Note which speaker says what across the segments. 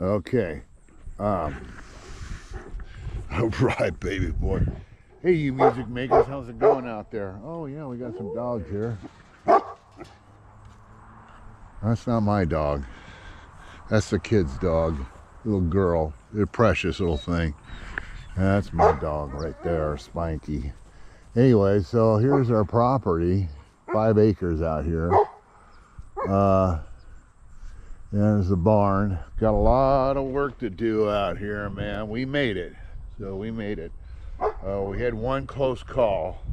Speaker 1: Okay. Um, all right, baby boy. Hey, you music makers, how's it going out there? Oh, yeah, we got some dogs here. That's not my dog. That's the kid's dog. Little girl. A precious little thing. That's my dog right there, Spanky. Anyway, so here's our property. 5 acres out here. There's the barn. Got a lot of work to do out here, man. We made it. So we made it. We had one close call,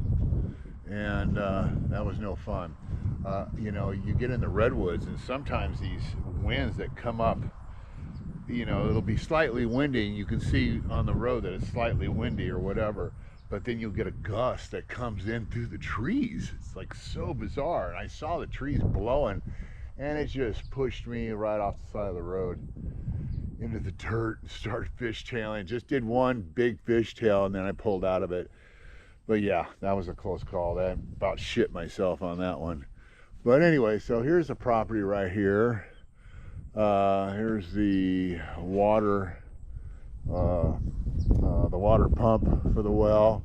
Speaker 1: and that was no fun. You know, you get in the redwoods, and sometimes these winds that come up, you know, it'll be slightly windy, and you can see on the road that it's slightly windy or whatever, but then you'll get a gust that comes in through the trees. It's like so bizarre. And I saw the trees blowing, and it just pushed me right off the side of the road into the dirt and started fishtailing. Just did one big fishtail, and then I pulled out of it. But yeah, that was a close call. That about shit myself on that one. But anyway, so here's the property right here. Here's the water pump for the well,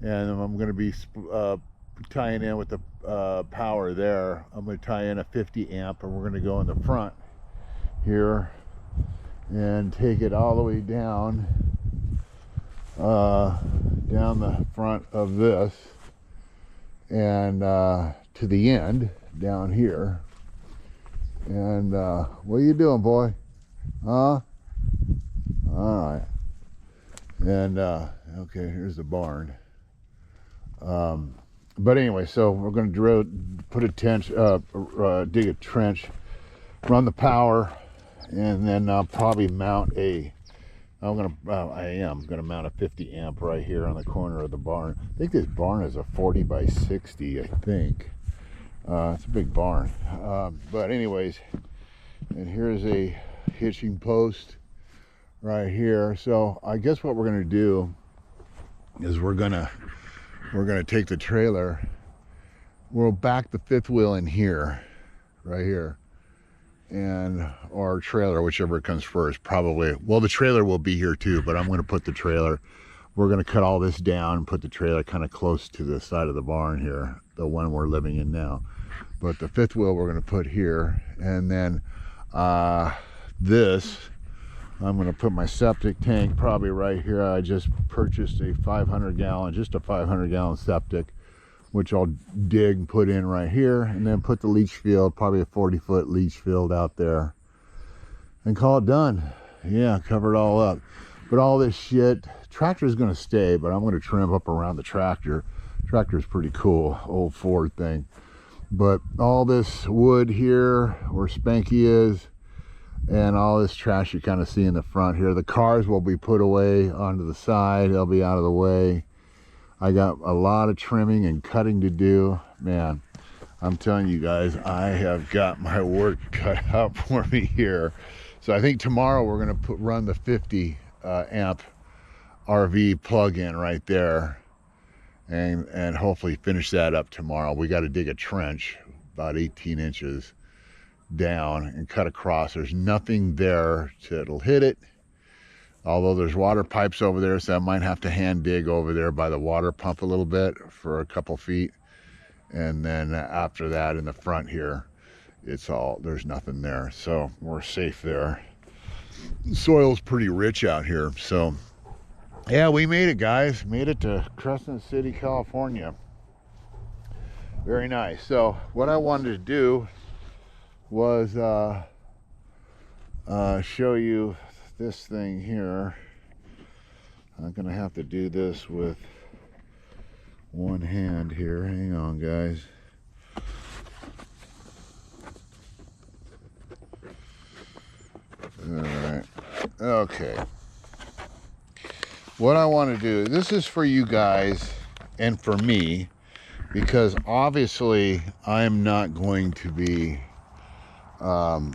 Speaker 1: and I'm going to be tying in with the power there. I'm going to tie in a 50 amp, and we're going to go in the front here and take it all the way down the front of this, and to the end down here. And what are you doing, boy? Huh? All right. And okay, here's the barn. But anyway, so we're going to dig a trench, run the power, and then I'll probably mount I am going to mount a 50 amp right here on the corner of the barn. I think this barn is a 40 by 60, I think. It's a big barn. But anyways, and here's a hitching post right here. So I guess what we're going to do is we're going to take the trailer. We'll back the fifth wheel in here, right here. And our trailer, whichever comes first, probably. Well, the trailer will be here too, but I'm going to put the trailer. We're going to cut all this down and put the trailer kind of close to the side of the barn here, the one we're living in now. But the fifth wheel we're going to put here, and then this, I'm going to put my septic tank probably right here. I just purchased a 500-gallon septic, which I'll dig and put in right here, and then put the leach field, probably a 40-foot leach field out there, and call it done. Yeah, cover it all up. But all this shit, tractor is going to stay, but I'm going to trim up around the tractor. Tractor's pretty cool, old Ford thing. But all this wood here, where Spanky is, and all this trash you kind of see in the front here. The cars will be put away onto the side. They'll be out of the way. I got a lot of trimming and cutting to do. Man, I'm telling you guys, I have got my work cut out for me here. So I think tomorrow we're going to run the 50 amp RV plug-in right there, and hopefully finish that up tomorrow. We got to dig a trench about 18 inches down and cut across. There's nothing there that'll hit it, although there's water pipes over there, so I might have to hand dig over there by the water pump a little bit for a couple feet. And then after that, in the front here, there's nothing there, so we're safe there. Soil's pretty rich out here. So yeah, we made it, guys. Made it to Crescent City, California. Very nice. So what I wanted to do was show you this thing here. I'm gonna have to do this with one hand here. Hang on, guys. All right. Okay. What I want to do, this is for you guys and for me, because obviously I'm not going to be oh,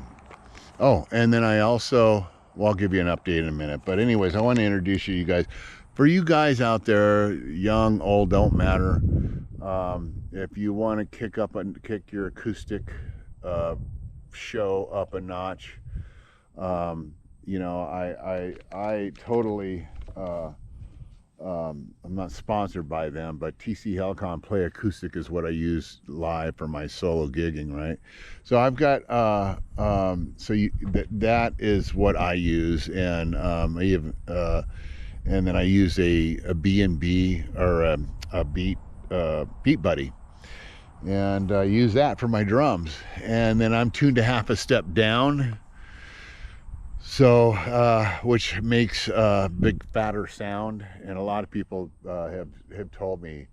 Speaker 1: and then I also, well, I'll give you an update in a minute, but anyways, I want to introduce you guys. For you guys out there, young, old, don't matter, if you want to kick your acoustic show up a notch, you know, I totally, I'm not sponsored by them, but TC Helicon Play Acoustic is what I use live for my solo gigging, right? So I've got, that is what I use, and I have, and then I use a B&B or a Beat Buddy, and I use that for my drums, and then I'm tuned to half a step down. So, which makes a big fatter sound, and a lot of people have told me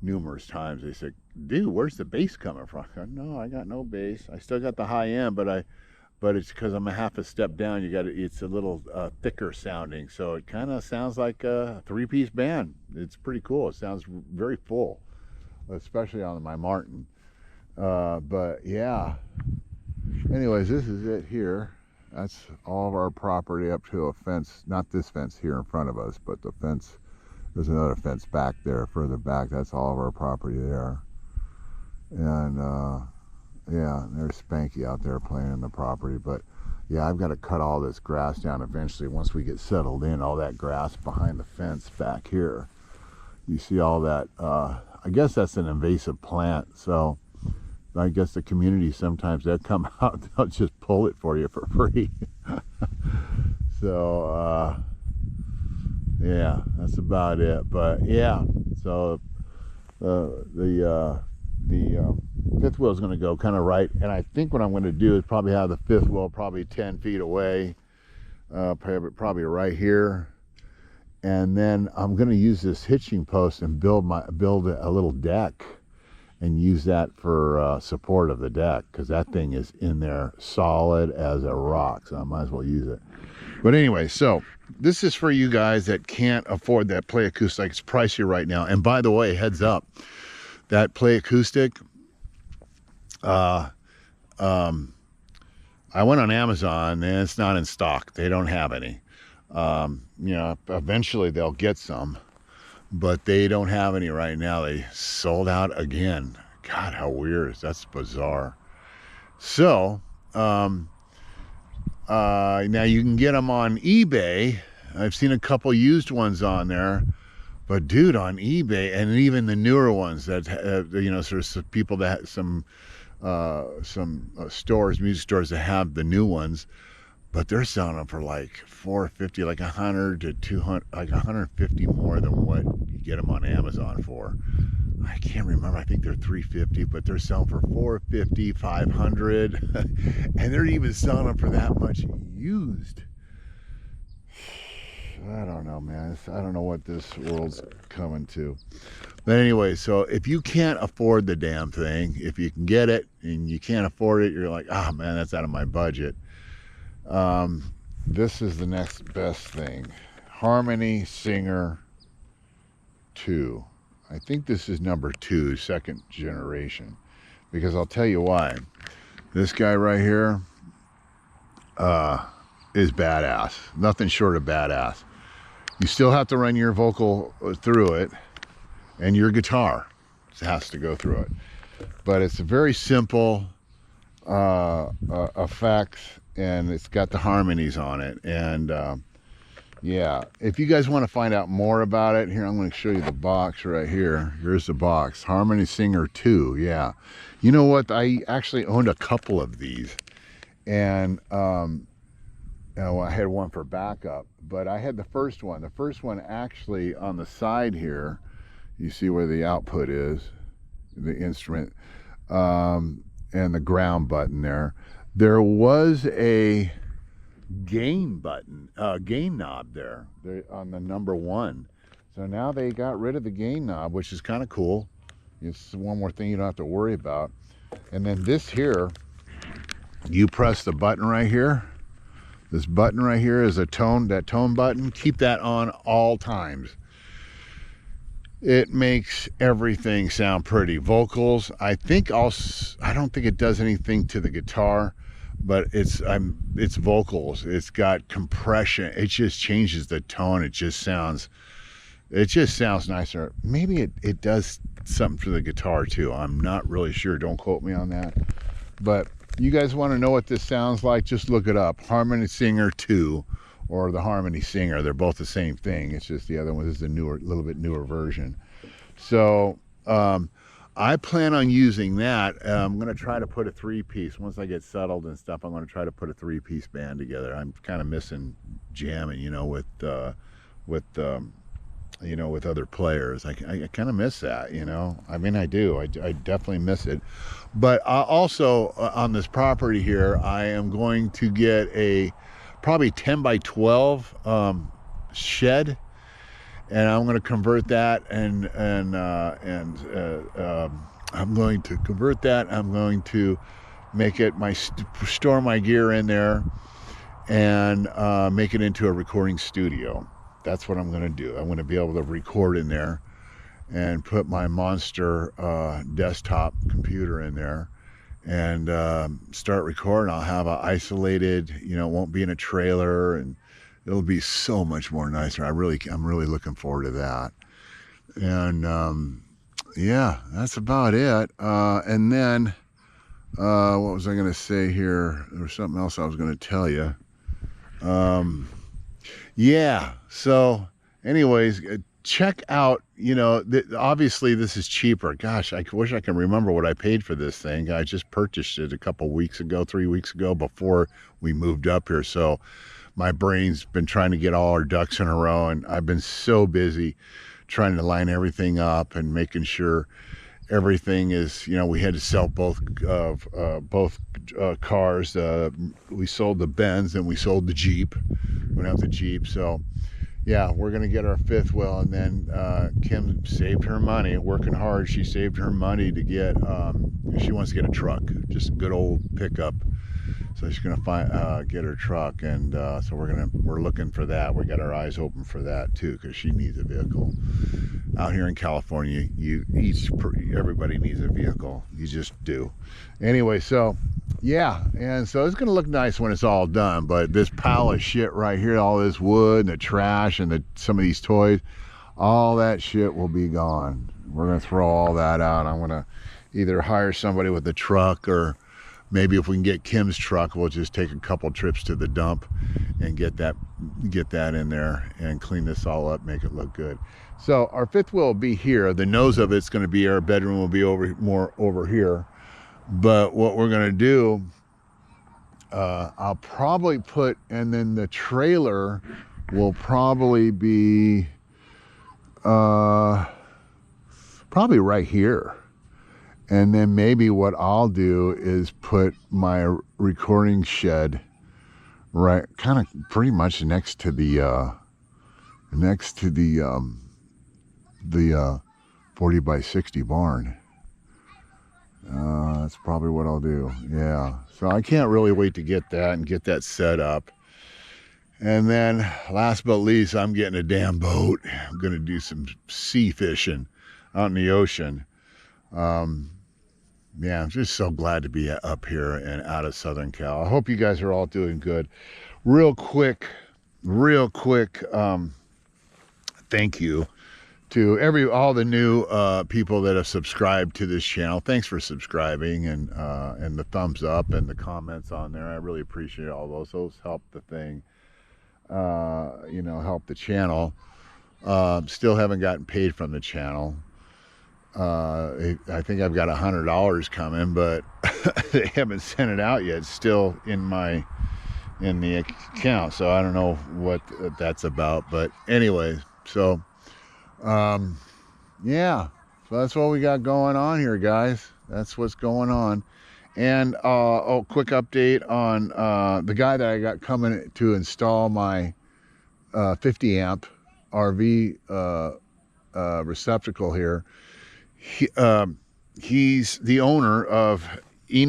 Speaker 1: numerous times. They said, "Dude, where's the bass coming from?" I go, "No, I got no bass. I still got the high end, but it's because I'm a half a step down. It's a little thicker sounding, so it kind of sounds like a three-piece band. It's pretty cool. It sounds very full, especially on my Martin. But yeah. Anyways, this is it here. That's all of our property up to a fence, not this fence here in front of us, but the fence, there's another fence back there, further back. That's all of our property there. And yeah, there's Spanky out there playing in the property. But yeah, I've got to cut all this grass down eventually once we get settled in. All that grass behind the fence back here. You see all that, I guess that's an invasive plant, so I guess the community sometimes they'll come out, they'll just pull it for you for free. So yeah, that's about it. But yeah, so the fifth wheel is going to go kind of right, and I think what I'm going to do is probably have the fifth wheel probably 10 feet away, probably right here, and then I'm going to use this hitching post and build a little deck and use that for support of the deck, because that thing is in there solid as a rock, so I might as well use it. But anyway, so this is for you guys that can't afford that Play Acoustic. It's pricey right now. And by the way, heads up, that Play Acoustic, I went on Amazon and it's not in stock. They don't have any. You know, eventually they'll get some, but they don't have any right now. They sold out again. God, how weird. That's bizarre. So, now you can get them on eBay. I've seen a couple used ones on there, but dude, on eBay, and even the newer ones that have, you know, sort of people that have some stores, music stores that have the new ones, but they're selling them for like $450, like 100 to 200, like 150 more than what you get them on Amazon for. I can't remember. I think they're $350, but they're selling for $450, $500, and they're even selling them for that much used. I don't know, man. I don't know what this world's coming to. But anyway, so if you can't afford the damn thing, if you can get it and you can't afford it, you're like, oh man, that's out of my budget. This is the next best thing. Harmony Singer 2. I think this is number 2, second generation. Because I'll tell you why. This guy right here is badass. Nothing short of badass. You still have to run your vocal through it, and your guitar has to go through it. But it's a very simple effect, and it's got the harmonies on it. And yeah, if you guys want to find out more about it, here, I'm going to show you the box right here. Here's the box. Harmony Singer 2, yeah. You know what? I actually owned a couple of these. And I had one for backup, but I had the first one. The first one actually on the side here, you see where the output is, the instrument, and the ground button there. There was a gain button, gain knob there on the number 1. So now they got rid of the gain knob, which is kind of cool. It's one more thing you don't have to worry about. And then this here, you press the button right here. This button right here is that tone button. Keep that on all times. It makes everything sound pretty. Vocals, I don't think it does anything to the guitar, but it's vocals. It's got compression. It just changes the tone. It just sounds nicer. Maybe it does something for the guitar too. I'm not really sure. Don't quote me on that. But You guys want to know what this sounds like? Just look it up. Harmony Singer 2 or the Harmony Singer. They're both the same thing. It's just the other one is the newer, little bit newer version. So I plan on using that. I'm going to try to put a 3-piece. Once I get settled and stuff, I'm going to try to put a 3-piece band together. I'm kind of missing jamming, you know, with other players. I kind of miss that, you know. I mean, I do. I definitely miss it. But also on this property here, I am going to get a probably 10 by 12 shed, and I'm going to convert that, and I'm going to convert that. I'm going to make it store my gear in there, and make it into a recording studio. That's what I'm going to do. I'm going to be able to record in there and put my monster desktop computer in there and start recording. I'll have an isolated, you know, it won't be in a trailer, and it'll be so much more nicer. I'm really looking forward to that. And yeah, that's about it. And then what was I going to say here? There was something else I was going to tell you. Yeah, so anyways, check out, you know, obviously this is cheaper. Gosh, I wish I can remember what I paid for this thing. I just purchased it a couple weeks ago, 3 weeks ago, before we moved up here. So my brain's been trying to get all our ducks in a row, and I've been so busy trying to line everything up and making sure everything is, you know, we had to sell both cars. We sold the Benz and we sold the Jeep. We don't have the Jeep, so yeah, we're gonna get our 5th wheel. And then Kim saved her money, working hard. She saved her money to get she wants to get a truck, just a good old pickup. So she's gonna get her truck, and so we're looking for that. We got our eyes open for that too, because she needs a vehicle. Out here in California, everybody needs a vehicle. You just do. Anyway, so yeah, and so it's gonna look nice when it's all done. But this pile of shit right here, all this wood and the trash and some of these toys, all that shit will be gone. We're gonna throw all that out. I'm gonna either hire somebody with a truck, or maybe if we can get Kim's truck, we'll just take a couple trips to the dump and get that in there and clean this all up, make it look good. So our 5th wheel will be here. The nose of it's going to be, our bedroom will be more over here. But what we're going to do, I'll probably put, and then the trailer will probably be probably right here. And then maybe what I'll do is put my recording shed right, kind of pretty much next to the 40 by 60 barn. That's probably what I'll do. Yeah. So I can't really wait to get that and get that set up. And then last but least, I'm getting a damn boat. I'm going to do some sea fishing out in the ocean. Yeah, I'm just so glad to be up here and out of Southern Cal. I hope you guys are all doing good. Real quick, thank you to all the new people that have subscribed to this channel. Thanks for subscribing, and the thumbs up and the comments on there. I really appreciate all those. Those help the thing, you know, help the channel. Still haven't gotten paid from the channel. I think I've got $100 coming, but they haven't sent it out yet. It's still in the account, so I don't know what that's about. But anyways, so yeah, so that's what we got going on here, guys. That's what's going on. And quick update on the guy that I got coming to install my 50 amp RV receptacle here. He's the owner of he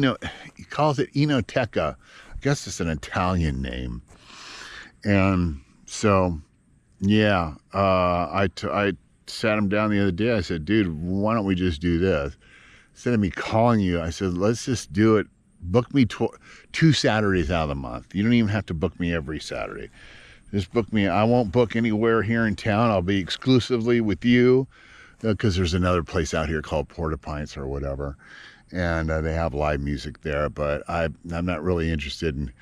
Speaker 1: calls it Enoteca. I guess it's an Italian name. And so, yeah, I sat him down the other day. I said, dude, why don't we just do this? Instead of me calling you, I said, let's just do it. Book me 2 Saturdays out of the month. You don't even have to book me every Saturday. Just book me. I won't book anywhere here in town. I'll be exclusively with you, because there's another place out here called Porta Pints or whatever. and they have live music there. But I'm not really interested in.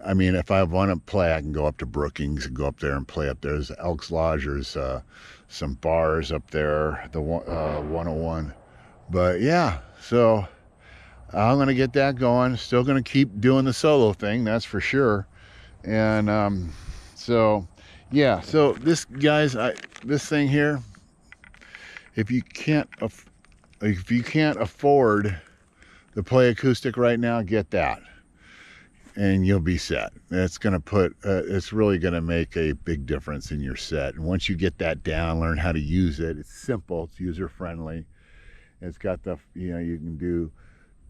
Speaker 1: I mean, if I want to play, I can go up to Brookings and go up there and play up there. There's Elks Lodge. There's some bars up there, the 101. But yeah, so I'm going to get that going. Still going to keep doing the solo thing, that's for sure. And so, yeah, so this, guys, this thing here, if you can't afford to play acoustic right now, get that. And you'll be set. It's going to put, it's really going to make a big difference in your set. And once you get that down, learn how to use it. It's simple, it's user friendly. It's got the, you know, you can do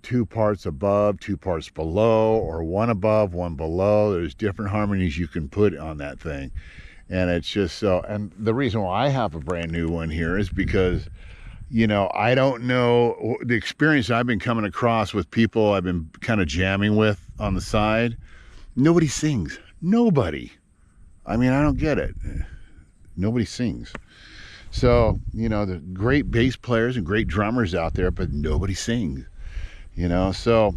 Speaker 1: 2 parts above, 2 parts below, or 1 above, 1 below. There's different harmonies you can put on that thing. And it's just so, and the reason why I have a brand new one here is because, you know, I don't know the experience I've been coming across with people I've been kind of jamming with on the side. Nobody sings. Nobody. I mean, I don't get it. Nobody sings. So, you know, the great bass players and great drummers out there, but nobody sings, you know. So,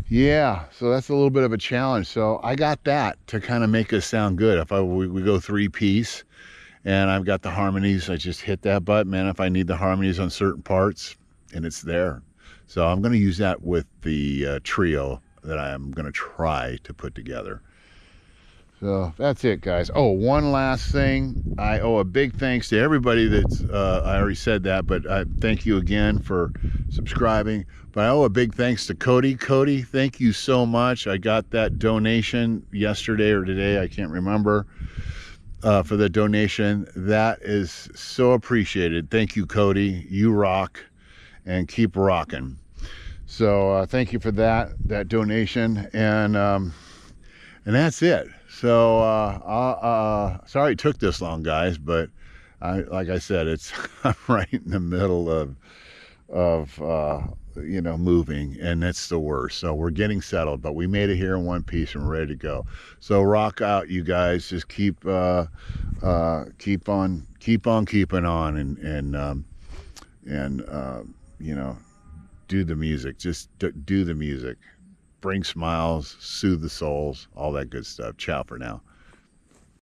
Speaker 1: yeah, so that's a little bit of a challenge. So I got that to kind of make us sound good. If we go 3-piece, and I've got the harmonies, I just hit that button, man, if I need the harmonies on certain parts, and it's there. So I'm going to use that with the trio that I'm going to try to put together. So that's it, guys. Oh, one last thing. I owe a big thanks to everybody that's, I already said that, but I thank you again for subscribing. But I owe a big thanks to Cody. Cody, thank you so much. I got that donation yesterday or today, I can't remember. For the donation. That is so appreciated. Thank you, Cody. You rock, and keep rocking. So thank you for that donation, and that's it. So sorry it took this long, guys, but like I said, it's I'm right in the middle of you know, moving, and that's the worst. So we're getting settled, but we made it here in one piece and we're ready to go. So rock out, you guys. Just keep on keeping on, and you know, do the music. Just do the music. Bring smiles, soothe the souls, all that good stuff. Ciao for now.